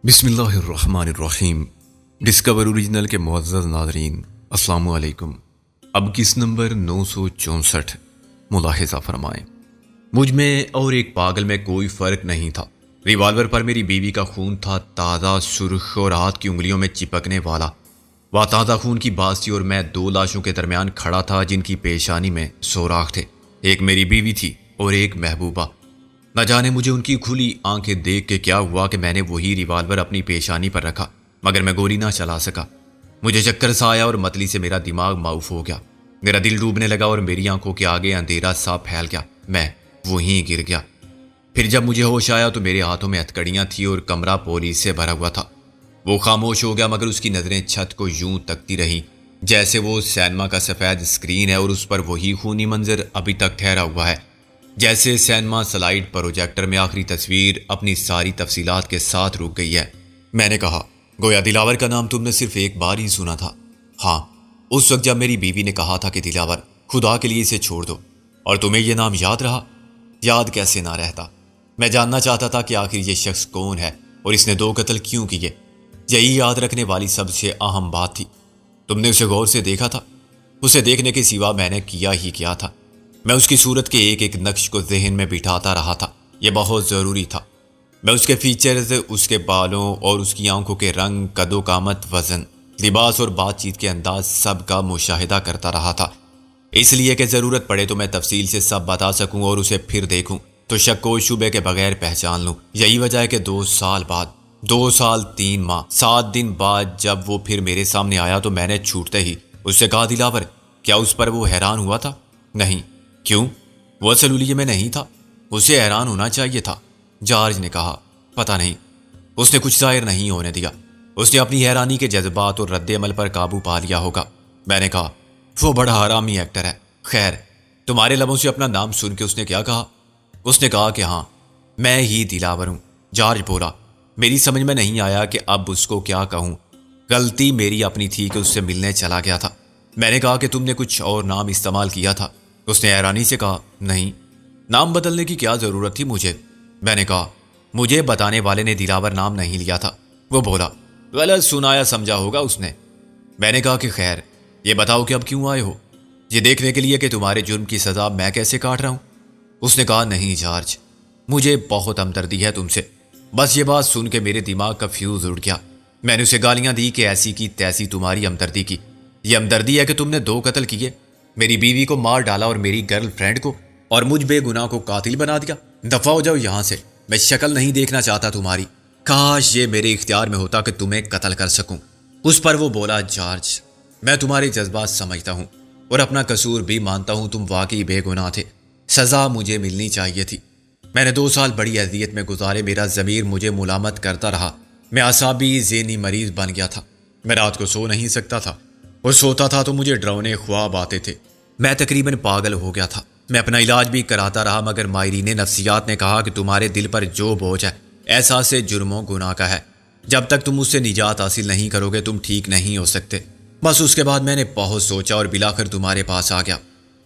بسم اللہ الرحمن الرحیم۔ ڈسکور اوریجنل کے معزز ناظرین، السلام علیکم۔ اب کس نمبر 964 ملاحظہ فرمائیں۔ مجھ میں اور ایک پاگل میں کوئی فرق نہیں تھا۔ ریوالور پر میری بیوی کا خون تھا، تازہ، سرخ اور ہاتھ کی انگلیوں میں چپکنے والا۔ وہ تازہ خون کی بات تھی اور میں دو لاشوں کے درمیان کھڑا تھا جن کی پیشانی میں سوراخ تھے۔ ایک میری بیوی تھی اور ایک محبوبہ۔ نہ جانے مجھے ان کی کھلی آنکھیں دیکھ کے کیا ہوا کہ میں نے وہی ریوالور اپنی پیشانی پر رکھا، مگر میں گولی نہ چلا سکا۔ مجھے چکر سا آیا اور متلی سے میرا دماغ معاف ہو گیا۔ میرا دل ڈوبنے لگا اور میری آنکھوں کے آگے اندھیرا سا پھیل گیا۔ میں وہیں گر گیا۔ پھر جب مجھے ہوش آیا تو میرے ہاتھوں میں ہتھکڑیاں تھیں اور کمرہ پولیس سے بھرا ہوا تھا۔ وہ خاموش ہو گیا، مگر اس کی نظریں چھت کو یوں تکتی رہیں جیسے وہ سینما کا سفید اسکرین ہے اور اس پر وہی خونی منظر ابھی تک ٹھہرا ہوا ہے، جیسے سینما سلائیڈ پروجیکٹر میں آخری تصویر اپنی ساری تفصیلات کے ساتھ رک گئی ہے۔ میں نے کہا، گویا دلاور کا نام تم نے صرف ایک بار ہی سنا تھا۔ ہاں، اس وقت جب میری بیوی نے کہا تھا کہ دلاور، خدا کے لیے اسے چھوڑ دو۔ اور تمہیں یہ نام یاد رہا؟ یاد کیسے نہ رہتا؟ میں جاننا چاہتا تھا کہ آخر یہ شخص کون ہے اور اس نے 2 قتل کیوں کیے۔ یہی یاد رکھنے والی سب سے اہم بات تھی۔ تم نے اسے غور سے دیکھا تھا؟ اسے دیکھنے کے سوا میں نے کیا ہی کیا تھا؟ میں اس کی صورت کے ایک ایک نقش کو ذہن میں بٹھاتا رہا تھا۔ یہ بہت ضروری تھا۔ میں اس کے فیچرز، اس کے بالوں اور اس کی آنکھوں کے رنگ، قد و قامت، وزن، لباس اور بات چیت کے انداز سب کا مشاہدہ کرتا رہا تھا، اس لیے کہ ضرورت پڑے تو میں تفصیل سے سب بتا سکوں اور اسے پھر دیکھوں تو شک و شبے کے بغیر پہچان لوں۔ یہی وجہ ہے کہ 2 سال بعد، 2 سال 3 ماہ 7 دن بعد جب وہ پھر میرے سامنے آیا تو میں نے چھوٹتے ہی اس سے کہا، دلاور، کیا اس پر وہ حیران ہوا تھا؟ نہیں۔ کیوں؟ وہ اصل الیے میں نہیں تھا، اسے حیران ہونا چاہیے تھا۔ جارج نے کہا، پتہ نہیں، اس نے کچھ ظاہر نہیں ہونے دیا۔ اس نے اپنی حیرانی کے جذبات اور رد عمل پر قابو پا لیا ہوگا۔ میں نے کہا، وہ بڑا حرامی ایکٹر ہے۔ خیر، تمہارے لبوں سے اپنا نام سن کے اس نے کیا کہا؟ اس نے کہا کہ ہاں، میں ہی دلاور ہوں۔ جارج بولا، میری سمجھ میں نہیں آیا کہ اب اس کو کیا کہوں۔ غلطی میری اپنی تھی کہ اس سے ملنے چلا گیا تھا۔ میں نے کہا کہ تم نے کچھ اور نام استعمال کیا تھا۔ اس نے حیرانی سے کہا، نہیں، نام بدلنے کی کیا ضرورت تھی مجھے؟ میں نے کہا، مجھے بتانے والے نے دلاور نام نہیں لیا تھا۔ وہ بولا، غلط سنایا سمجھا ہوگا اس نے۔ میں نے کہا کہ خیر، یہ بتاؤ کہ اب کیوں آئے ہو؟ یہ دیکھنے کے لیے کہ تمہارے جرم کی سزا میں کیسے کاٹ رہا ہوں؟ اس نے کہا، نہیں جارج، مجھے بہت ہمدردی ہے تم سے۔ بس یہ بات سن کے میرے دماغ کا فیوز اڑ گیا۔ میں نے اسے گالیاں دی کہ ایسی کی تیسی تمہاری ہمدردی کی۔ یہ ہمدردی ہے کہ تم نے 2 قتل کیے، میری بیوی کو مار ڈالا اور میری گرل فرینڈ کو، اور مجھ بے گناہ کو قاتل بنا دیا۔ دفع ہو جاؤ یہاں سے، میں شکل نہیں دیکھنا چاہتا تمہاری۔ کاش یہ میرے اختیار میں ہوتا کہ تمہیں قتل کر سکوں۔ اس پر وہ بولا، جارج، میں تمہارے جذبات سمجھتا ہوں اور اپنا قصور بھی مانتا ہوں، تم واقعی بے گناہ تھے، سزا مجھے ملنی چاہیے تھی۔ میں نے 2 سال بڑی اذیت میں گزارے، میرا ضمیر مجھے ملامت کرتا رہا، میں اعصابی ذہنی مریض بن گیا تھا۔ میں رات کو سو نہیں سکتا تھا اور سوتا تھا تو مجھے ڈراؤنے خواب آتے تھے۔ میں تقریباً پاگل ہو گیا تھا۔ میں اپنا علاج بھی کراتا رہا، مگر ماہرین نفسیات نے کہا کہ تمہارے دل پر جو بوجھ ہے احساس جرم و گناہ کا ہے، جب تک تم اس سے نجات حاصل نہیں کرو گے تم ٹھیک نہیں ہو سکتے۔ بس اس کے بعد میں نے بہت سوچا اور بلاخر تمہارے پاس آ گیا۔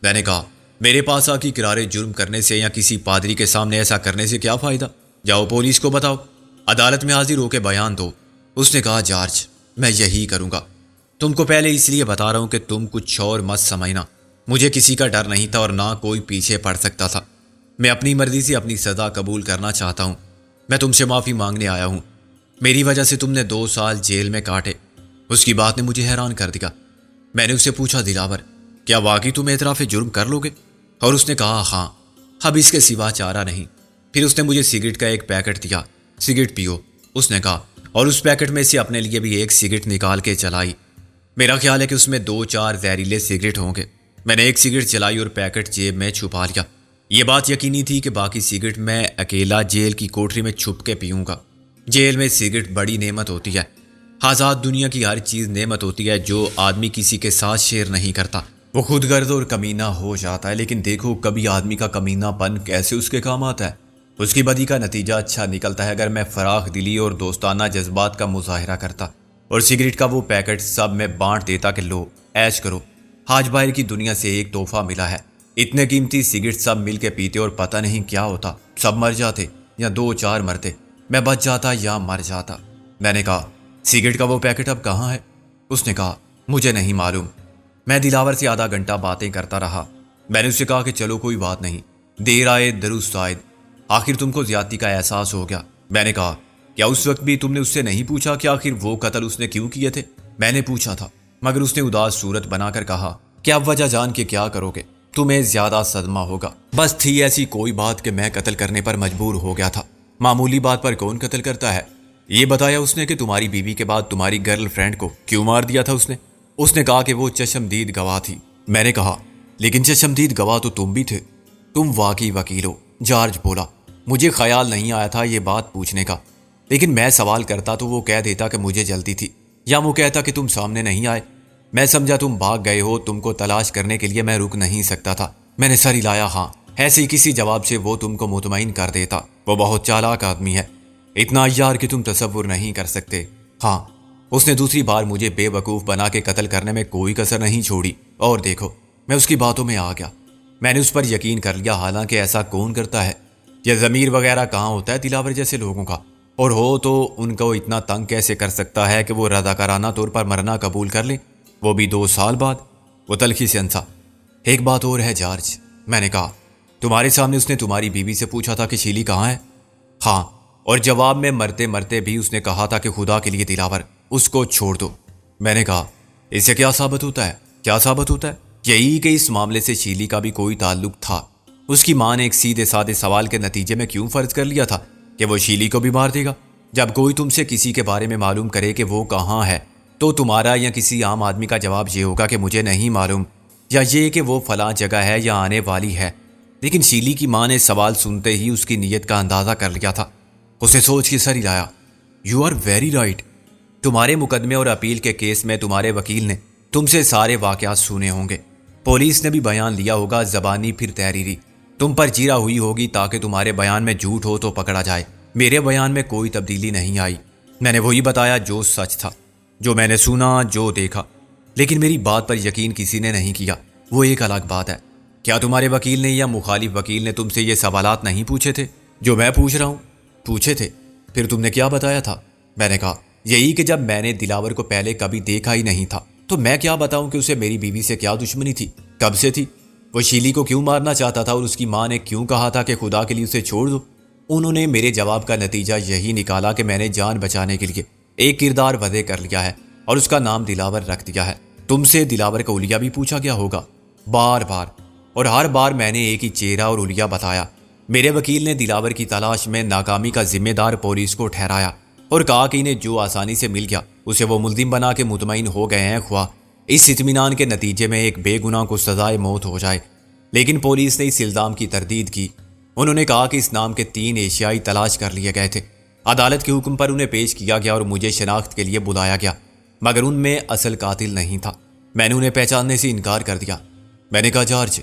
میں نے کہا، میرے پاس آ کے اقرار جرم کرنے سے یا کسی پادری کے سامنے ایسا کرنے سے کیا فائدہ؟ جاؤ پولیس کو بتاؤ، عدالت میں حاضر ہو کے بیان دو۔ اس نے کہا، جارج، میں یہی کروں گا۔ تم کو پہلے اس لیے بتا رہا ہوں کہ تم کچھ اور مت سمجھنا۔ مجھے کسی کا ڈر نہیں تھا اور نہ کوئی پیچھے پڑ سکتا تھا۔ میں اپنی مرضی سے اپنی سزا قبول کرنا چاہتا ہوں۔ میں تم سے معافی مانگنے آیا ہوں۔ میری وجہ سے تم نے 2 سال جیل میں کاٹے۔ اس کی بات نے مجھے حیران کر دیا۔ میں نے اس سے پوچھا، دلاور، کیا واقعی تم اعتراف جرم کر لو گے؟ اور اس نے کہا، ہاں، اب اس کے سوا چارہ نہیں۔ پھر اس نے مجھے سگریٹ کا ایک پیکٹ دیا۔ سگریٹ پیو، اس نے کہا، اور اس پیکٹ میں سے اپنے لیے بھی ایک سگریٹ نکال کے چلائی۔ میرا خیال ہے کہ اس میں 2-4 زہریلے سگریٹ ہوں گے۔ میں نے ایک سگریٹ چلائی اور پیکٹ جیب میں چھپا لیا۔ یہ بات یقینی تھی کہ باقی سگریٹ میں اکیلا جیل کی کوٹری میں چھپ کے پیوں گا۔ جیل میں سگریٹ بڑی نعمت ہوتی ہے۔ آزاد دنیا کی ہر چیز نعمت ہوتی ہے جو آدمی کسی کے ساتھ شیئر نہیں کرتا۔ وہ خود غرض اور کمینہ ہو جاتا ہے، لیکن دیکھو کبھی آدمی کا کمینہ پن کیسے اس کے کام آتا ہے۔ اس کی بدی کا نتیجہ اچھا نکلتا ہے اگر میں فراخ دلی اور دوستانہ جذبات کا مظاہرہ کرتا اور سگریٹ کا وہ پیکٹ سب میں بانٹ دیتا کہ لو، عیش کرو، آج باہر کی دنیا سے ایک تحفہ ملا ہے۔ اتنے قیمتی سگریٹ سب مل کے پیتے اور پتہ نہیں کیا ہوتا، سب مر جاتے یا 2-4 مرتے، میں بچ جاتا یا مر جاتا۔ میں نے کہا سگریٹ کا وہ پیکٹ اب کہاں ہے؟ اس نے کہا مجھے نہیں معلوم۔ میں دلاور سے آدھا گھنٹہ باتیں کرتا رہا۔ میں نے اس سے کہا کہ چلو کوئی بات نہیں، دیر آئے درست آئے، آخر تم کو زیادتی کا احساس ہو گیا۔ میں نے کہا کیا اس وقت بھی تم نے اس سے نہیں پوچھا کہ آخر وہ قتل اس نے کیوں کیے تھے؟ میں نے پوچھا تھا، مگر اس نے اداس صورت بنا کر کہا کہ اب وجہ جان کے کیا کرو گے، تمہیں زیادہ صدمہ ہوگا۔ بس تھی ایسی کوئی بات کہ میں قتل کرنے پر مجبور ہو گیا تھا۔ معمولی بات پر کون قتل کرتا ہے؟ یہ بتایا اس نے کہ تمہاری بیوی کے بعد تمہاری گرل فرینڈ کو کیوں مار دیا تھا اس نے؟ اس نے کہا کہ وہ چشمدید گواہ تھی۔ میں نے کہا لیکن چشمدید گواہ تو تم بھی تھے، تم واقعی وکیل ہو۔ جارج بولا مجھے خیال نہیں آیا تھا یہ بات پوچھنے کا، لیکن میں سوال کرتا تو وہ کہہ دیتا کہ مجھے جلدی تھی، یا وہ کہتا کہ تم سامنے نہیں آئے۔ میں سمجھا تم بھاگ گئے ہو، تم کو تلاش کرنے کے لیے میں رک نہیں سکتا تھا۔ میں نے سر ہلایا۔ ہاں، ایسے کسی جواب سے وہ تم کو مطمئن کر دیتا۔ وہ بہت چالاک آدمی ہے، اتنا عیار کہ تم تصور نہیں کر سکتے۔ ہاں، اس نے دوسری بار مجھے بے وقوف بنا کے قتل کرنے میں کوئی کسر نہیں چھوڑی، اور دیکھو میں اس کی باتوں میں آ گیا۔ میں نے اس پر یقین کر لیا، حالانکہ ایسا کون کرتا ہے؟ یہ ضمیر وغیرہ کہاں ہوتا ہے دلاور جیسے لوگوں کا؟ اور ہو تو ان کو اتنا تنگ کیسے کر سکتا ہے کہ وہ رضاکارانہ طور پر مرنا قبول کر لیں، وہ بھی 2 سال بعد؟ وہ تلخی سے ہنسا۔ ایک بات اور ہے جارج، میں نے کہا تمہارے سامنے اس نے تمہاری بیوی سے پوچھا تھا کہ شیلی کہاں ہے؟ ہاں، اور جواب میں مرتے مرتے بھی اس نے کہا تھا کہ خدا کے لیے دلاور اس کو چھوڑ دو۔ میں نے کہا اس سے کیا ثابت ہوتا ہے؟ کیا ثابت ہوتا ہے؟ یہی کہ اس معاملے سے شیلی کا بھی کوئی تعلق تھا۔ اس کی ماں نے ایک سیدھے سادے سوال کے نتیجے میں کیوں فرض کر لیا تھا کہ وہ شیلی کو بھی مار دے گا؟ جب کوئی تم سے کسی کے بارے میں معلوم کرے کہ وہ کہاں ہے، تو تمہارا یا کسی عام آدمی کا جواب یہ ہوگا کہ مجھے نہیں معلوم، یا یہ کہ وہ فلاں جگہ ہے یا آنے والی ہے۔ لیکن شیلی کی ماں نے سوال سنتے ہی اس کی نیت کا اندازہ کر لیا تھا۔ اسے سوچ کے سر ہلایا۔ You are very right. تمہارے مقدمے اور اپیل کے کیس میں تمہارے وکیل نے تم سے سارے واقعات سنے ہوں گے، پولیس نے بھی بیان لیا ہوگا، زبانی پھر تحریری، تم پر چیرا ہوئی ہوگی تاکہ تمہارے بیان میں جھوٹ ہو تو پکڑا جائے۔ میرے بیان میں کوئی تبدیلی نہیں آئی، میں نے وہی بتایا جو سچ تھا، جو میں نے سنا، جو دیکھا۔ لیکن میری بات پر یقین کسی نے نہیں کیا، وہ ایک الگ بات ہے۔ کیا تمہارے وکیل نے یا مخالف وکیل نے تم سے یہ سوالات نہیں پوچھے تھے جو میں پوچھ رہا ہوں؟ پوچھے تھے۔ پھر تم نے کیا بتایا تھا؟ میں نے کہا یہی کہ جب میں نے دلاور کو پہلے کبھی دیکھا ہی نہیں تھا تو میں کیا بتاؤں کہ اسے میری بیوی سے کیا دشمنی تھی، کب سے تھی، وہ شیلی کو کیوں مارنا چاہتا تھا، اور اس کی ماں نے کیوں کہا تھا کہ خدا کے لیے اسے چھوڑ دو۔ انہوں نے میرے جواب کا نتیجہ یہی نکالا کہ میں نے جان بچانے کے لیے ایک کردار وضع کر لیا ہے اور اس کا نام دلاور رکھ دیا ہے۔ تم سے دلاور کا حلیہ بھی پوچھا گیا ہوگا، بار بار، اور ہر بار میں نے ایک ہی چہرہ اور حلیہ بتایا۔ میرے وکیل نے دلاور کی تلاش میں ناکامی کا ذمہ دار پولیس کو ٹھہرایا اور کہا کہ انہیں جو آسانی سے مل گیا اسے وہ ملزم بنا کے مطمئن ہو گئے ہیں، خواہ اس اطمینان کے نتیجے میں ایک بے گناہ کو سزائے موت ہو جائے۔ لیکن پولیس نے اس الزام کی تردید کی۔ انہوں نے کہا کہ اس نام کے 3 ایشیائی تلاش کر لیے گئے تھے، عدالت کے حکم پر انہیں پیش کیا گیا اور مجھے شناخت کے لیے بلایا گیا، مگر ان میں اصل قاتل نہیں تھا۔ میں نے انہیں پہچاننے سے انکار کر دیا۔ میں نے کہا جارج،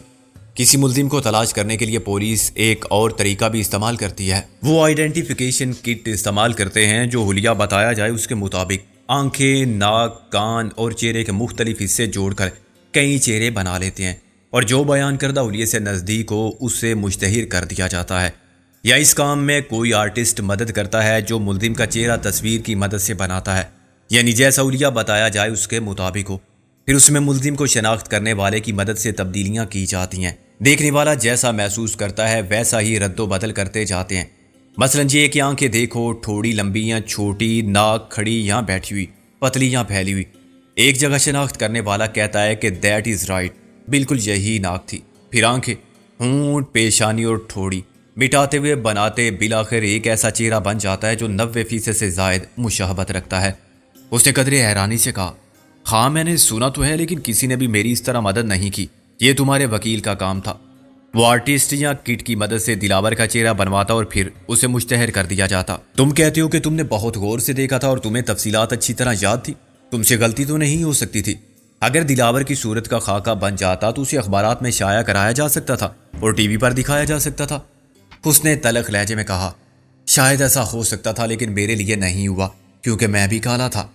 کسی ملزم کو تلاش کرنے کے لیے پولیس ایک اور طریقہ بھی استعمال کرتی ہے، وہ آئیڈینٹیفیکیشن کٹ استعمال کرتے ہیں جو حلیہ بتایا جائے اس کے مطابق آنکھیں، ناک، کان اور چہرے کے مختلف حصے جوڑ کر کئی چہرے بنا لیتے ہیں، اور جو بیان کردہ حلیے سے نزدیک ہو اس سے مشتہر کر دیا جاتا ہے۔ یا اس کام میں کوئی آرٹسٹ مدد کرتا ہے جو ملزم کا چہرہ تصویر کی مدد سے بناتا ہے، یعنی جیسا حلیہ بتایا جائے اس کے مطابق ہو، پھر اس میں ملزم کو شناخت کرنے والے کی مدد سے تبدیلیاں کی جاتی ہیں۔ دیکھنے والا جیسا محسوس کرتا ہے ویسا ہی رد و بدل کرتے جاتے ہیں۔ مثلا یہ کہ آنکھیں دیکھو، تھوڑی لمبی یا چھوٹی، ناک کھڑی یا بیٹھی ہوئی، پتلی یا پھیلی ہوئی۔ ایک جگہ شناخت کرنے والا کہتا ہے کہ دیٹ از رائٹ، بالکل یہی ناک تھی۔ پھر آنکھیں، ہونٹ، پیشانی اور تھوڑی مٹاتے ہوئے بناتے بالآخر ایک ایسا چہرہ بن جاتا ہے جو 90% سے زائد مشابہت رکھتا ہے۔ اس نے قدرے حیرانی سے کہا، ہاں میں نے سنا تو ہے، لیکن کسی نے بھی میری اس طرح مدد نہیں کی، یہ تمہارے وکیل کا کام تھا۔ وہ آرٹسٹ یا کٹ کی مدد سے دلاور کا چہرہ بنواتا اور پھر اسے مشتہر کر دیا جاتا۔ تم کہتے ہو کہ تم نے بہت غور سے دیکھا تھا اور تمہیں تفصیلات اچھی طرح یاد تھی، تم سے غلطی تو نہیں ہو سکتی تھی۔ اگر دلاور کی صورت کا خاکہ بن جاتا تو اسے اخبارات میں شائع کرایا جا سکتا تھا اور ٹی وی پر دکھایا جا سکتا تھا۔ اس نے تلخ لہجے میں کہا، شاید ایسا ہو سکتا تھا لیکن میرے لیے نہیں ہوا، کیونکہ میں بھی کالا تھا،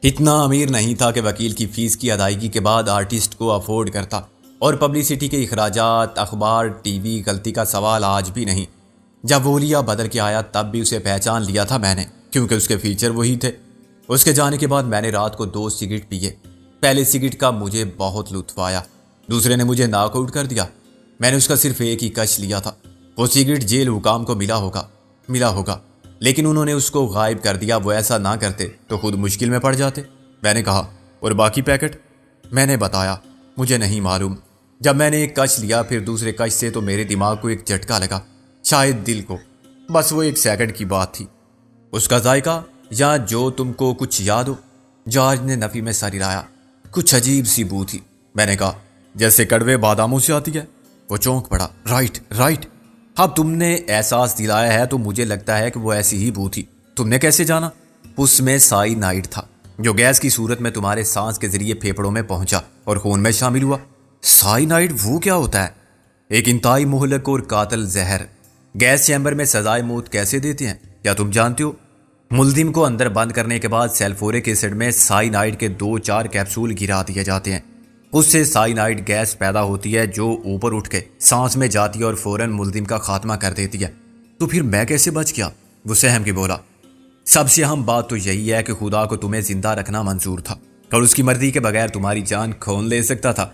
اتنا امیر نہیں تھا کہ وکیل کی فیس کی ادائیگی کے بعد آرٹسٹ کو افورڈ کرتا، اور پبلسٹی کے اخراجات، اخبار، ٹی وی، غلطی کا سوال آج بھی نہیں۔ جب وہ حلیہ بدل کے آیا تب بھی اسے پہچان لیا تھا میں نے، کیونکہ اس کے فیچر وہی تھے۔ اس کے جانے کے بعد میں نے رات کو 2 سگریٹ پیے۔ پہلے سگریٹ کا مجھے بہت لطف آیا، دوسرے نے مجھے ناک آؤٹ کر دیا۔ میں نے اس کا صرف ایک ہی کش لیا تھا۔ وہ سگریٹ جیل حکام کو ملا ہوگا، لیکن انہوں نے اس کو غائب کر دیا۔ وہ ایسا نہ کرتے تو خود مشکل میں پڑ جاتے۔ میں نے کہا، اور باقی پیکٹ؟ میں نے بتایا، مجھے نہیں معلوم۔ جب میں نے ایک کش لیا پھر دوسرے کش سے، تو میرے دماغ کو ایک جھٹکا لگا، شاید دل کو۔ بس وہ 1 سیکنڈ کی بات تھی۔ اس کا ذائقہ یا جو تم کو کچھ یاد ہو؟ جارج نے نفی میں سر ہلایا۔ کچھ عجیب سی بو تھی۔ میں نے کہا، جیسے کڑوے باداموں سے آتی ہے۔ وہ چونک پڑا۔ رائٹ۔ اب تم نے احساس دلایا ہے تو مجھے لگتا ہے کہ وہ ایسی ہی بو تھی۔ تم نے کیسے جانا؟ اس میں سائنائڈ تھا، جو گیس کی صورت میں تمہارے سانس کے ذریعے پھیپھڑوں میں پہنچا اور خون میں شامل ہوا۔ سائنائڈ وہ کیا ہوتا ہے؟ ایک انتہائی مہلک اور قاتل زہر۔ گیس چیمبر میں سزائے موت کیسے دیتے ہیں کیا تم جانتے ہو؟ ملزم کو اندر بند کرنے کے بعد سلفورک ایسڈ میں سائنائڈ کے 2-4 کیپسول گرا دیے جاتے ہیں۔ اس سے سائنائڈ گیس پیدا ہوتی ہے جو اوپر اٹھ کے سانس میں جاتی ہے اور فوراً ملزم کا خاتمہ کر دیتی ہے۔ تو پھر میں کیسے بچ گیا؟ وہ سہم کے بولا۔ سب سے اہم بات تو یہی ہے کہ خدا کو تمہیں زندہ رکھنا منظور تھا اور اس کی مرضی کے بغیر تمہاری جان کھول لے سکتا تھا۔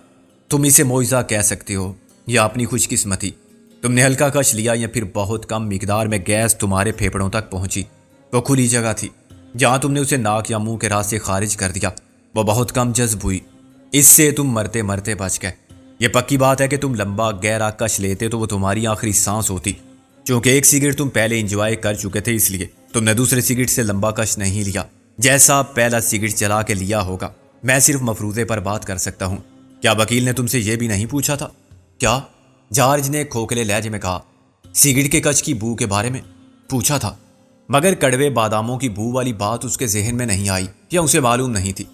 تم اسے معجزہ کہہ سکتے ہو یا اپنی خوش قسمتی۔ تم نے ہلکا کش لیا یا پھر بہت کم مقدار میں گیس تمہارے پھیپھڑوں تک پہنچی۔ وہ کھلی جگہ تھی جہاں تم نے اسے ناک یا منہ کے راستے خارج کر دیا۔ وہ بہت کم جذب ہوئی، اس سے تم مرتے مرتے بچ گئے۔ یہ پکی بات ہے کہ تم لمبا گہرا کش لیتے تو وہ تمہاری آخری سانس ہوتی۔ چونکہ ایک سگریٹ تم پہلے انجوائے کر چکے تھے، اس لیے تم نے دوسرے سگریٹ سے لمبا کش نہیں لیا جیسا پہلا سگریٹ چلا کے لیا ہوگا۔ میں صرف مفروضے پر بات کر سکتا ہوں۔ کیا وکیل نے تم سے یہ بھی نہیں پوچھا تھا؟ کیا؟ جارج نے کھوکھلے لہجے میں کہا۔ سگریٹ کے کچ کی بو کے بارے میں پوچھا تھا، مگر کڑوے باداموں کی بو والی بات اس کے ذہن میں نہیں آئی یا اسے معلوم نہیں تھی۔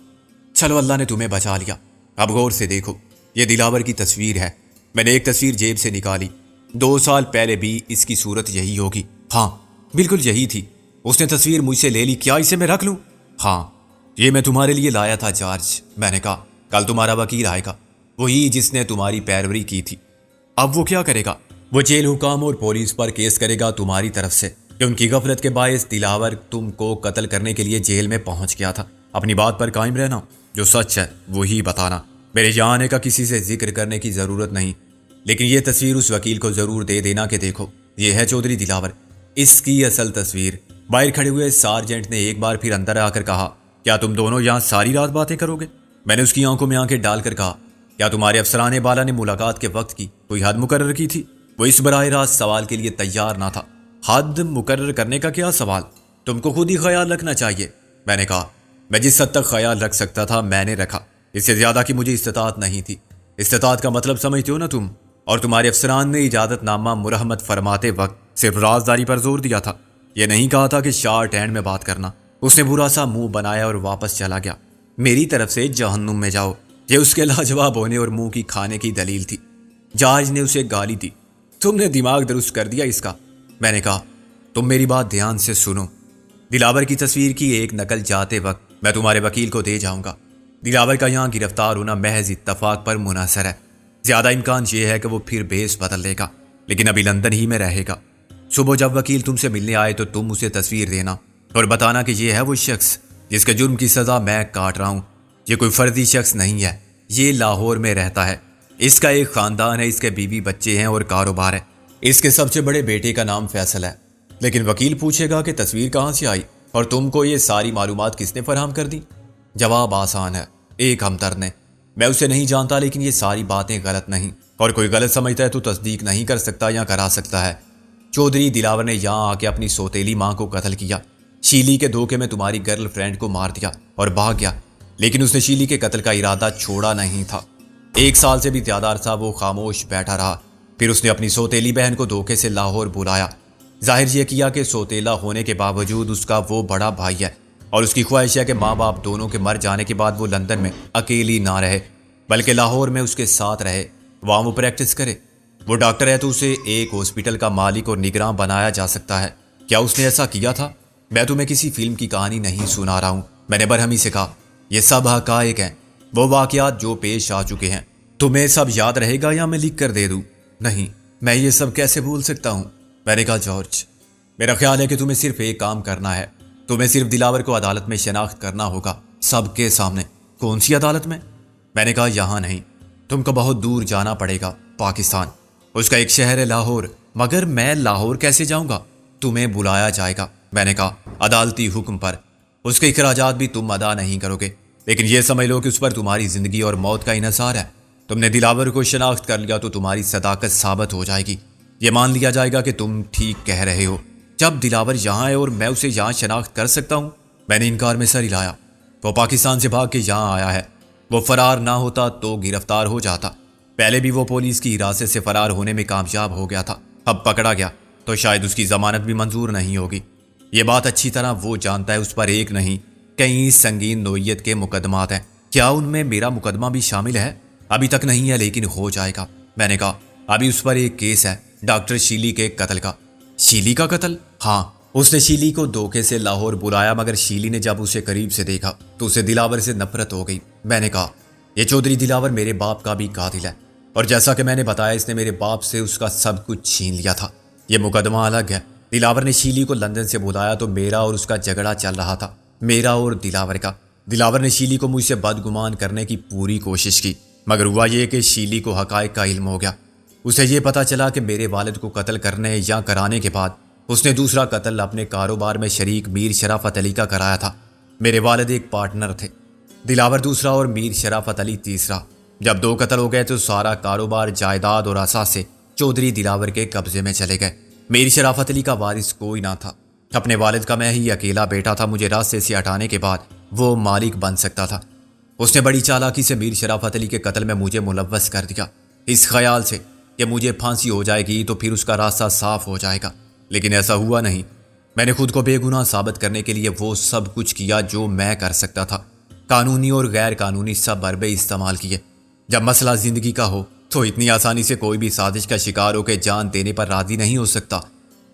چلو، اللہ نے تمہیں بچا لیا۔ اب غور سے دیکھو، یہ دلاور کی تصویر ہے۔ میں نے ایک تصویر جیب سے نکالی۔ 2 سال پہلے بھی اس کی صورت یہی ہوگی۔ ہاں، بالکل یہی تھی۔ اس نے تصویر مجھ سے لے لی، کیا اسے میں رکھ لوں؟ ہاں، یہ میں تمہارے لیے لایا تھا جارج۔ میں نے کہا، کل تمہارا وکیل آئے گا، وہی جس نے تمہاری پیروی کی تھی۔ اب وہ کیا کرے گا؟ وہ جیل حکام اور پولیس پر کیس کرے گا تمہاری طرف سے کہ ان کی غفلت کے باعث دلاور تم کو قتل کرنے کے لیے جیل میں پہنچ گیا تھا۔ اپنی بات پر قائم رہنا، جو سچ ہے وہی بتانا۔ میرے یہاں آنے کا کسی سے ذکر کرنے کی ضرورت نہیں، لیکن یہ تصویر اس وکیل کو ضرور دے دینا کہ دیکھو، یہ ہے چودھری دلاور، اس کی اصل تصویر۔ باہر کھڑے ہوئے سارجنٹ نے ایک بار پھر اندر آ کر کہا، کیا تم دونوں یہاں ساری رات باتیں کرو گے؟ میں نے اس کی آنکھوں میں آنکھیں ڈال کر کہا، کیا تمہارے افسران بالا نے ملاقات کے وقت کی کوئی حد مقرر کی تھی؟ وہ اس براہ راست سوال کے لیے تیار نہ تھا۔ حد مقرر کرنے کا کیا سوال؟ تم کو خود ہی خیال رکھنا چاہیے۔ میں نے کہا، میں جس حد تک خیال رکھ سکتا تھا میں نے رکھا، اس سے زیادہ کی مجھے استطاعت نہیں تھی۔ استطاعت کا مطلب سمجھتے ہو نا تم؟ اور تمہارے افسران نے اجازت نامہ مرحمت فرماتے وقت صرف رازداری پر زور دیا تھا، یہ نہیں کہا تھا کہ شارٹ ہینڈ میں بات کرنا۔ اس نے برا سا منہ بنایا اور واپس چلا گیا۔ میری طرف سے جہنم میں جاؤ، یہ اس کے لاجواب ہونے اور منہ کی کھانے کی دلیل تھی۔ جارج نے اسے گالی دی، تم نے دماغ درست کر دیا اس کا۔ میں نے کہا، تم میری بات دھیان سے سنو، دلاور کی تصویر کی ایک نقل جاتے وقت میں تمہارے وکیل کو دے جاؤں گا۔ دلاور کا یہاں گرفتار ہونا محض اتفاق پر منحصر ہے، زیادہ امکان یہ ہے کہ وہ پھر بیس بدل لے گا، لیکن ابھی لندن ہی میں رہے گا۔ صبح جب وکیل تم سے ملنے آئے تو تم اسے تصویر دینا اور بتانا کہ یہ ہے وہ شخص جس کے جرم کی سزا میں کاٹ رہا ہوں۔ یہ کوئی فرضی شخص نہیں ہے، یہ لاہور میں رہتا ہے، اس کا ایک خاندان ہے، اس کے بیوی بچے ہیں اور کاروبار ہے۔ اس کے سب سے بڑے بیٹے کا نام فیصل ہے۔ لیکن وکیل پوچھے گا کہ تصویر کہاں سے آئی اور تم کو یہ ساری معلومات کس نے فراہم کر دی؟ جواب آسان ہے، ایک ہمدرد نے۔ میں اسے نہیں جانتا، لیکن یہ ساری باتیں غلط نہیں، اور کوئی غلط سمجھتا ہے تو تصدیق نہیں کر سکتا یا کرا سکتا ہے۔ چودھری دلاور نے یہاں آ کے اپنی سوتیلی ماں کو قتل کیا، شیلی کے دھوکے میں تمہاری گرل فرینڈ کو مار دیا اور بھاگ گیا، لیکن اس نے شیلی کے قتل کا ارادہ چھوڑا نہیں تھا۔ 1 سال سے بھی زیادہ عرصہ وہ خاموش بیٹھا رہا، پھر اس نے اپنی سوتیلی بہن کو دھوکے سے لاہور بلایا، ظاہر یہ کیا کہ سوتیلا ہونے کے باوجود اس کا وہ بڑا بھائی ہے اور اس کی خواہش ہے کہ ماں باپ دونوں کے مر جانے کے بعد وہ لندن میں اکیلی نہ رہے بلکہ لاہور میں اس کے ساتھ رہے، وہاں وہ پریکٹس کرے۔ وہ ڈاکٹر ہے تو اسے ایک ہاسپٹل کا مالک اور نگراں بنایا جا سکتا ہے۔ کیا اس نے ایسا کیا تھا؟ میں تمہیں کسی فلم کی کہانی نہیں سنا رہا ہوں، میں نے برہمی سے کہا، یہ سب حقائق ہیں، وہ واقعات جو پیش آ چکے ہیں۔ تمہیں سب یاد رہے گا یا میں لکھ کر دے دوں؟ نہیں، میں یہ سب کیسے بھول سکتا ہوں؟ میں نے کہا، جارج، میرا خیال ہے کہ تمہیں صرف ایک کام کرنا ہے، تمہیں صرف دلاور کو عدالت میں شناخت کرنا ہوگا، سب کے سامنے۔ کون سی عدالت میں؟ میں نے کہا یہاں نہیں، تم کو بہت دور جانا پڑے گا، پاکستان۔ اس کا ایک شہر ہے لاہور۔ مگر میں لاہور کیسے جاؤں گا؟ تمہیں بلایا جائے گا، میں نے کہا، عدالتی حکم پر۔ اس کے اخراجات بھی تم ادا نہیں کرو گے، لیکن یہ سمجھ لو کہ اس پر تمہاری زندگی اور موت کا انحصار ہے۔ تم نے دلاور کو شناخت کر لیا تو تمہاری صداقت ثابت ہو جائے گی۔ یہ مان لیا جائے گا کہ تم ٹھیک کہہ رہے ہو۔ جب دلاور یہاں ہے اور میں اسے یہاں شناخت کر سکتا ہوں؟ میں نے انکار میں سر ہلایا۔ وہ پاکستان سے بھاگ کے یہاں آیا ہے۔ وہ فرار نہ ہوتا تو گرفتار ہو جاتا۔ پہلے بھی وہ پولیس کی حراست سے فرار ہونے میں کامیاب ہو گیا تھا۔ اب پکڑا گیا تو شاید اس کی ضمانت بھی منظور نہیں ہوگی۔ یہ بات اچھی طرح وہ جانتا ہے، اس پر ایک نہیں کئی سنگین نوعیت کے مقدمات ہیں۔ کیا ان میں میرا مقدمہ بھی شامل ہے؟ ابھی تک نہیں ہے، لیکن ہو جائے گا۔ میں نے کہا، ابھی اس پر ایک کیس ہے، ڈاکٹر شیلی کے قتل کا۔ شیلی کا قتل؟ ہاں، اس نے شیلی کو دھوکے سے لاہور بلایا، مگر شیلی نے جب اسے قریب سے دیکھا تو اسے دلاور سے نفرت ہو گئی۔ میں نے کہا، یہ چودھری دلاور میرے باپ کا بھی قاتل ہے، اور جیسا کہ میں نے بتایا اس نے میرے باپ سے اس کا سب کچھ چھین لیا تھا۔ یہ مقدمہ الگ ہے۔ دلاور نے شیلی کو لندن سے بلایا تو میرا اور اس کا جھگڑا چل رہا تھا، میرا اور دلاور کا۔ دلاور نے شیلی کو مجھ سے بدگمان کرنے کی پوری کوشش کی، مگر ہوا یہ کہ شیلی کو حقائق کا علم ہو گیا۔ اسے یہ پتا چلا کہ میرے والد کو قتل کرنے یا کرانے کے بعد اس نے دوسرا قتل اپنے کاروبار میں شریک میر شرافت علی کا کرایا تھا۔ میرے والد ایک پارٹنر تھے، دلاور دوسرا اور میر شرافت علی تیسرا۔ جب دو قتل ہو گئے تو سارا کاروبار، جائیداد اور اثاثے چودھری دلاور کے قبضے میں چلے گئے۔ میر شرافت علی کا وارث کوئی نہ تھا۔ اپنے والد کا میں ہی اکیلا بیٹا تھا، مجھے راستے سے ہٹانے کے بعد وہ مالک بن سکتا تھا۔ اس نے بڑی چالاکی سے میر شرافت علی کے قتل میں مجھے ملوث کر دیا، اس خیال سے کہ مجھے پھانسی ہو جائے گی تو پھر اس کا راستہ صاف ہو جائے گا، لیکن ایسا ہوا نہیں۔ میں نے خود کو بے گناہ ثابت کرنے کے لیے وہ سب کچھ کیا جو میں کر سکتا تھا۔ قانونی اور غیر قانونی سب حربے استعمال کیے۔ جب مسئلہ زندگی کا ہو تو اتنی آسانی سے کوئی بھی سازش کا شکار ہو کے جان دینے پر راضی نہیں ہو سکتا۔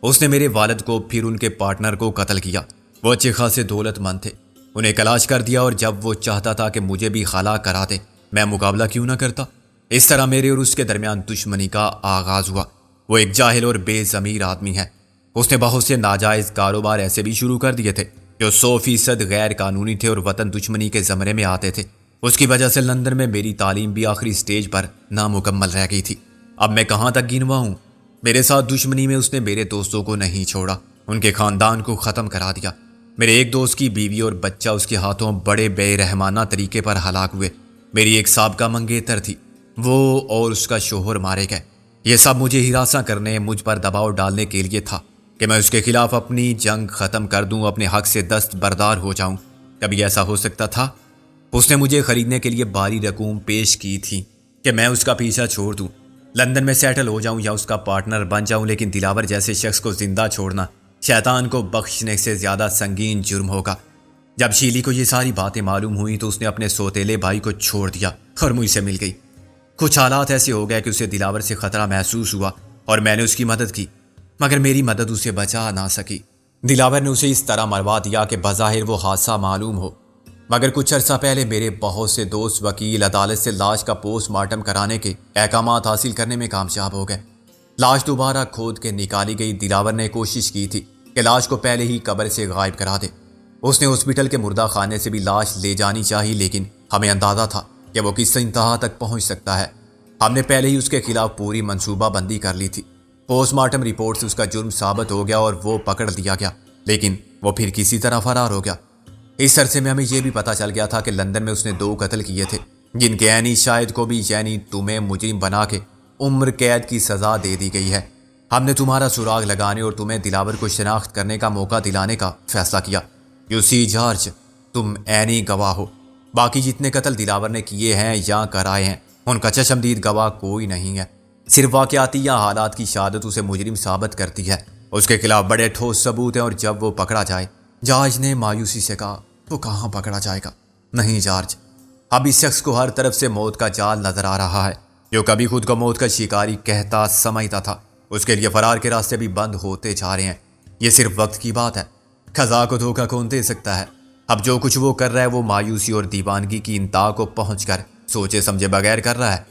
اس نے میرے والد کو پھر ان کے پارٹنر کو قتل کیا۔ وہ اچھے خاصے دولت مند تھے، انہیں کلاش کر دیا، اور جب وہ چاہتا تھا کہ مجھے بھی خلا کرا دے، میں مقابلہ کیوں نہ کرتا۔ اس طرح میرے اور اس کے درمیان دشمنی کا آغاز ہوا۔ وہ ایک جاہل اور بے ضمیر آدمی ہے۔ اس نے بہت سے ناجائز کاروبار ایسے بھی شروع کر دیے تھے جو 100% غیر قانونی تھے اور وطن دشمنی کے زمرے میں آتے تھے۔ اس کی وجہ سے لندن میں میری تعلیم بھی آخری سٹیج پر نامکمل رہ گئی تھی۔ اب میں کہاں تک گنوا ہوں۔ میرے ساتھ دشمنی میں اس نے میرے دوستوں کو نہیں چھوڑا، ان کے خاندان کو ختم کرا دیا۔ میرے ایک دوست کی بیوی اور بچہ اس کے ہاتھوں بڑے بے رحمانہ طریقے پر ہلاک ہوئے۔ میری ایک سابقہ منگیتر تھی، وہ اور اس کا شوہر مارے گئے۔ یہ سب مجھے ہراساں کرنے، مجھ پر دباؤ ڈالنے کے لیے تھا کہ میں اس کے خلاف اپنی جنگ ختم کر دوں، اپنے حق سے دست بردار ہو جاؤں۔ کبھی ایسا ہو سکتا تھا؟ اس نے مجھے خریدنے کے لیے بھاری رقوم پیش کی تھی کہ میں اس کا پیچھا چھوڑ دوں، لندن میں سیٹل ہو جاؤں یا اس کا پارٹنر بن جاؤں، لیکن دلاور جیسے شخص کو زندہ چھوڑنا شیطان کو بخشنے سے زیادہ سنگین جرم ہوگا۔ جب شیلی کو یہ ساری باتیں معلوم ہوئی تو اس نے اپنے سوتیلے بھائی کو چھوڑ دیا اور مجھ سے مل گئی۔ کچھ حالات ایسے ہو گئے کہ اسے دلاور سے خطرہ محسوس ہوا اور میں نے اس کی مدد کی، مگر میری مدد اسے بچا نہ سکی۔ دلاور نے اسے اس طرح مروا دیا کہ بظاہر وہ حادثہ معلوم ہو، مگر کچھ عرصہ پہلے میرے بہت سے دوست وکیل عدالت سے لاش کا پوسٹ مارٹم کرانے کے احکامات حاصل کرنے میں کامیاب ہو گئے۔ لاش دوبارہ کھود کے نکالی گئی۔ دلاور نے کوشش کی تھی کہ لاش کو پہلے ہی قبر سے غائب کرا دے۔ اس نے ہاسپٹل کے مردہ خانے سے بھی لاش لے جانی چاہی، لیکن ہمیں اندازہ تھا کہ وہ کس انتہا تک پہنچ سکتا ہے۔ ہم نے پہلے ہی اس کے خلاف پوری منصوبہ بندی کر لی تھی۔ پوسٹ مارٹم رپورٹ سے اس کا جرم ثابت ہو گیا اور وہ پکڑ لیا گیا، لیکن وہ پھر کسی طرح فرار ہو گیا۔ اس عرصے میں ہمیں یہ بھی پتہ چل گیا تھا کہ لندن میں اس نے 2 قتل کیے تھے، جن کے عینی شاہد کو بھی یعنی تمہیں مجرم بنا کے عمر قید کی سزا دے دی گئی ہے۔ ہم نے تمہارا سراغ لگانے اور تمہیں دلاور کو شناخت کرنے کا موقع دلانے کا فیصلہ کیا۔ یو سی جارج، تم عینی گواہ ہو۔ باقی جتنے قتل دلاور نے کیے ہیں یا کرائے ہیں، ان کا چشمدید گواہ کوئی نہیں ہے۔ صرف واقعاتی یا حالات کی شہادت اسے مجرم ثابت کرتی ہے۔ اس کے خلاف بڑے ٹھوس ثبوت ہیں، اور جب وہ پکڑا جائے، جارج نے مایوسی سے کہا، وہ کہاں پکڑا جائے گا؟ نہیں جارج، اب اس شخص کو ہر طرف سے موت کا جال نظر آ رہا ہے، جو کبھی خود کو موت کا شکاری کہتا سمجھتا تھا۔ اس کے لیے فرار کے راستے بھی بند ہوتے جا رہے ہیں۔ یہ صرف وقت کی بات ہے۔ خزاں کو دھوکہ کون دے سکتا ہے؟ اب جو کچھ وہ کر رہا ہے وہ مایوسی اور دیوانگی کی انتہا کو پہنچ کر سوچے سمجھے بغیر کر رہا ہے۔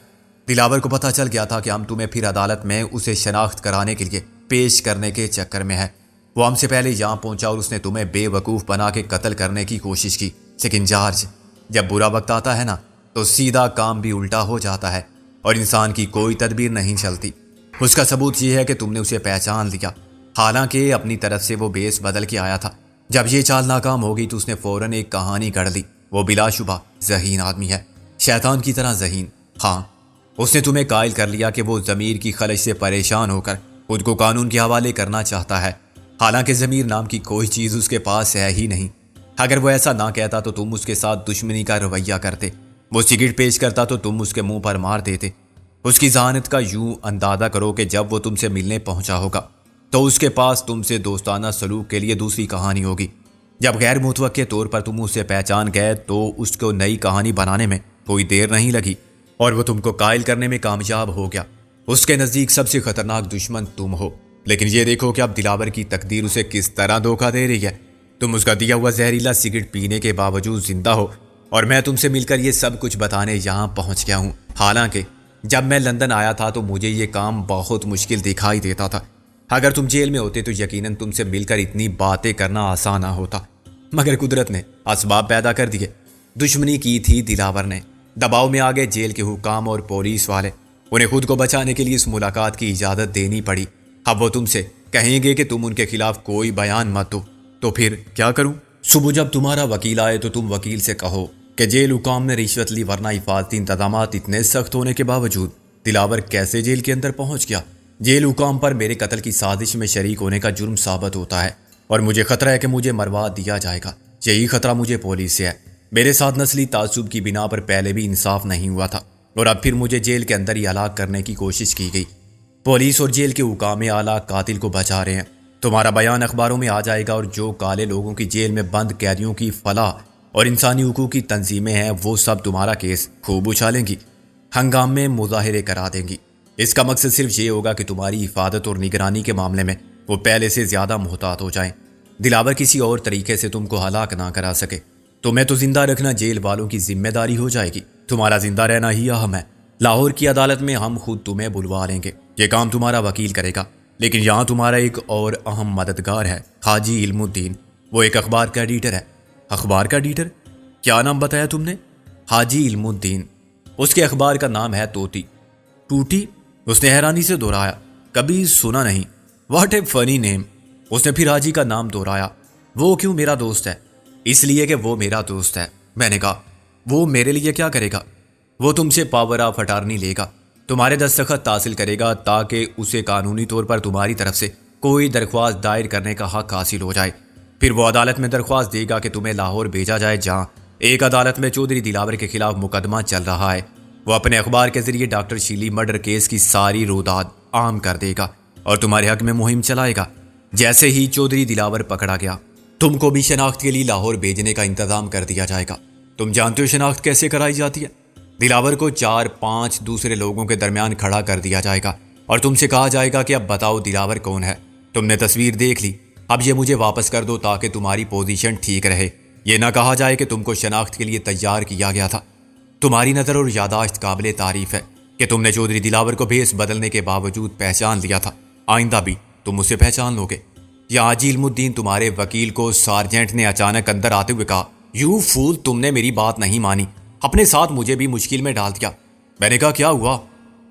دلاور کو پتہ چل گیا تھا کہ ہم تمہیں پھر عدالت میں اسے شناخت کرانے کے لیے پیش کرنے کے چکر میں ہیں۔ وہ ہم سے پہلے یہاں پہنچا اور اس نے تمہیں بے وقوف بنا کے قتل کرنے کی کوشش کی، لیکن جارج، جب برا وقت آتا ہے نا تو سیدھا کام بھی الٹا ہو جاتا ہے اور انسان کی کوئی تدبیر نہیں چلتی۔ اس کا ثبوت یہ ہے کہ تم نے اسے پہچان لیا، حالانکہ اپنی طرف سے وہ بیس بدل کے آیا تھا۔ جب یہ چال ناکام ہو گئی تو اس نے فوراً ایک کہانی گڑھ لی۔ وہ بلا شبہ ذہین آدمی ہے، شیطان کی طرح ذہین۔ ہاں، اس نے تمہیں قائل کر لیا کہ وہ ضمیر کی خلش سے پریشان ہو کر خود کو قانون کے حوالے کرنا چاہتا ہے، حالانکہ ضمیر نام کی کوئی چیز اس کے پاس ہے ہی نہیں۔ اگر وہ ایسا نہ کہتا تو تم اس کے ساتھ دشمنی کا رویہ کرتے، وہ سگریٹ پیش کرتا تو تم اس کے منہ پر مار دیتے۔ اس کی ذہانت کا یوں اندازہ کرو کہ جب وہ تم سے ملنے پہنچا ہوگا تو اس کے پاس تم سے دوستانہ سلوک کے لیے دوسری کہانی ہوگی۔ جب غیر متوقع طور پر تم اسے پہچان گئے تو اس کو نئی کہانی بنانے میں کوئی دیر نہیں لگی اور وہ تم کو قائل کرنے میں کامیاب ہو گیا۔ اس کے نزدیک سب سے خطرناک دشمن تم ہو، لیکن یہ دیکھو کہ اب دلاور کی تقدیر اسے کس طرح دھوکہ دے رہی ہے۔ تم اس کا دیا ہوا زہریلا سگریٹ پینے کے باوجود زندہ ہو اور میں تم سے مل کر یہ سب کچھ بتانے یہاں پہنچ گیا ہوں۔ حالانکہ جب میں لندن آیا تھا تو مجھے یہ کام بہت مشکل دکھائی دیتا تھا۔ اگر تم جیل میں ہوتے تو یقیناً تم سے مل کر اتنی باتیں کرنا آسان نہ ہوتا، مگر قدرت نے اسباب پیدا کر دیے۔ دشمنی کی تھی دلاور نے، دباؤ میں آگے جیل کے حکام اور پولیس والے، انہیں خود کو بچانے کے لیے اس ملاقات کی اجازت دینی پڑی۔ اب وہ تم سے کہیں گے کہ تم ان کے خلاف کوئی بیان مت دو، تو پھر کیا کروں؟ صبح جب تمہارا وکیل آئے تو تم وکیل سے کہو کہ جیل حکام نے رشوت لی، ورنہ حفاظتی انتظامات اتنے سخت ہونے کے باوجود دلاور کیسے جیل کے اندر پہنچ گیا؟ جیل حکام پر میرے قتل کی سازش میں شریک ہونے کا جرم ثابت ہوتا ہے اور مجھے خطرہ ہے کہ مجھے مروا دیا جائے گا۔ یہی خطرہ مجھے پولیس سے ہے۔ میرے ساتھ نسلی تعصب کی بنا پر پہلے بھی انصاف نہیں ہوا تھا اور اب پھر مجھے جیل کے اندر ہی ہلاک کرنے کی کوشش کی گئی۔ پولیس اور جیل کے حکام اعلیٰ قاتل کو بچا رہے ہیں۔ تمہارا بیان اخباروں میں آ جائے گا اور جو کالے لوگوں کی جیل میں بند قیدیوں کی فلاح اور انسانی حقوق کی تنظیمیں ہیں وہ سب تمہارا کیس خوب اچھالیں گی، ہنگام میں مظاہرے کرا دیں گی۔ اس کا مقصد صرف یہ ہوگا کہ تمہاری حفاظت اور نگرانی کے معاملے میں وہ پہلے سے زیادہ محتاط ہو جائیں، دلاور کسی اور طریقے سے تم کو ہلاک نہ کرا سکے۔ تمہیں تو زندہ رکھنا جیل والوں کی ذمہ داری ہو جائے گی، تمہارا زندہ رہنا ہی اہم ہے۔ لاہور کی عدالت میں ہم خود تمہیں بلوا لیں گے، یہ کام تمہارا وکیل کرے گا، لیکن یہاں تمہارا ایک اور اہم مددگار ہے، حاجی علم الدین۔ وہ ایک اخبار کا ایڈیٹر ہے۔ اخبار کا ایڈیٹر؟ کیا نام بتایا تم نے؟ حاجی علم الدین۔ اس کے اخبار کا نام ہے توتی۔ ٹوٹی؟ اس نے حیرانی سے دہرایا۔ کبھی سنا نہیں۔ واٹ اے فنی نیم۔ اس نے پھر حاجی کا نام دہرایا۔ وہ کیوں میرا دوست ہے؟ اس لیے کہ وہ میرا دوست ہے۔ میں نے کہا وہ میرے لیے کیا کرے گا؟ وہ تم سے پاور آف اٹارنی لے گا، تمہارے دستخط حاصل کرے گا تاکہ اسے قانونی طور پر تمہاری طرف سے کوئی درخواست دائر کرنے کا حق حاصل ہو جائے۔ پھر وہ عدالت میں درخواست دے گا کہ تمہیں لاہور بھیجا جائے، جہاں ایک عدالت میں چودھری دلاور کے خلاف مقدمہ چل رہا ہے۔ وہ اپنے اخبار کے ذریعے ڈاکٹر شیلی مرڈر کیس کی ساری روداد عام کر دے گا اور تمہارے حق میں مہم چلائے گا۔ جیسے ہی چودھری دلاور پکڑا گیا، تم کو بھی شناخت کے لیے لاہور بھیجنے کا انتظام کر دیا جائے گا۔ تم جانتے ہو شناخت کیسے کرائی جاتی ہے؟ دلاور کو 4-5 دوسرے لوگوں کے درمیان کھڑا کر دیا جائے گا اور تم سے کہا جائے گا کہ اب بتاؤ دلاور کون ہے۔ تم نے تصویر دیکھ لی، اب یہ مجھے واپس کر دو تاکہ تمہاری پوزیشن ٹھیک رہے۔ یہ نہ کہا جائے کہ تم کو شناخت کے لیے تیار کیا گیا تھا۔ تمہاری نظر اور یاداشت قابل تعریف ہے کہ تم نے چودھری دلاور کو بھیس بدلنے کے باوجود پہچان لیا تھا۔ آئندہ بھی تم اسے پہچان لو گے۔ یا حاجی علم الدین تمہارے وکیل کو سارجنٹ نے اچانک اندر آتے ہوئے کہا، یو فول، تم نے میری بات نہیں مانی، اپنے ساتھ مجھے بھی مشکل میں ڈال دیا۔ میں نے کہا کیا ہوا؟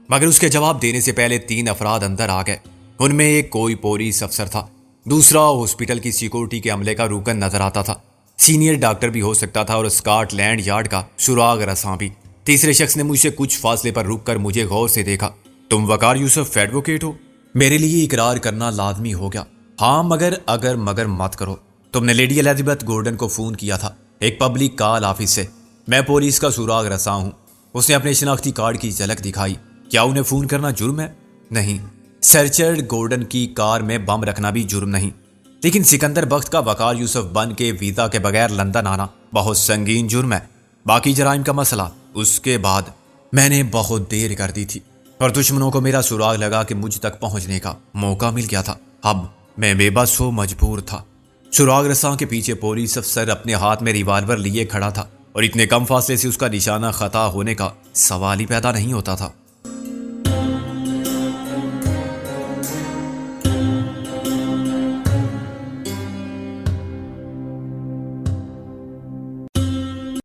مگر اس کے جواب دینے سے پہلے 3 افراد اندر آ گئے۔ ان میں ایک کوئی پولیس افسر تھا، دوسرا ہاسپٹل کی سیکورٹی کے عملے کا رکن نظر آتا تھا، سینئر ڈاکٹر بھی ہو سکتا تھا، اور اسکاٹ لینڈ یارڈ کا سراغ رساں بھی۔ تیسرے شخص نے مجھ سے کچھ فاصلے پر رک کر مجھے غور سے دیکھا۔ تم وقار یوسف ایڈوکیٹ ہو؟ میرے لیے اقرار کرنا لازمی ہو گیا۔ ہاں، مگر مت کرو۔ تم نے لیڈی الزبتھ گورڈن کو فون کیا تھا، ایک پبلک کال آفس سے۔ میں پولیس کا سراغ رساں ہوں۔ اس نے اپنے شناختی کارڈ کی جھلک دکھائی۔ کیا انہیں فون کرنا جرم ہے؟ نہیں۔ سر رچرڈ گورڈن کی کار میں بم رکھنا بھی جرم نہیں، لیکن سکندر بخت کا وقار یوسف بن کے ویزا کے بغیر لندن آنا بہت سنگین جرم ہے۔ باقی جرائم کا مسئلہ اس کے بعد میں نے بہت دیر کر دی تھی اور دشمنوں کو میرا سراغ لگا کہ مجھ تک پہنچنے کا موقع مل گیا تھا۔ اب میں بے بس ہو مجبور تھا۔ سراغ رساں کے پیچھے پولیس افسر اپنے ہاتھ میں ریوالور لیے کھڑا تھا اور اتنے کم فاصلے سے اس کا نشانہ خطا ہونے کا سوال ہی پیدا نہیں ہوتا تھا۔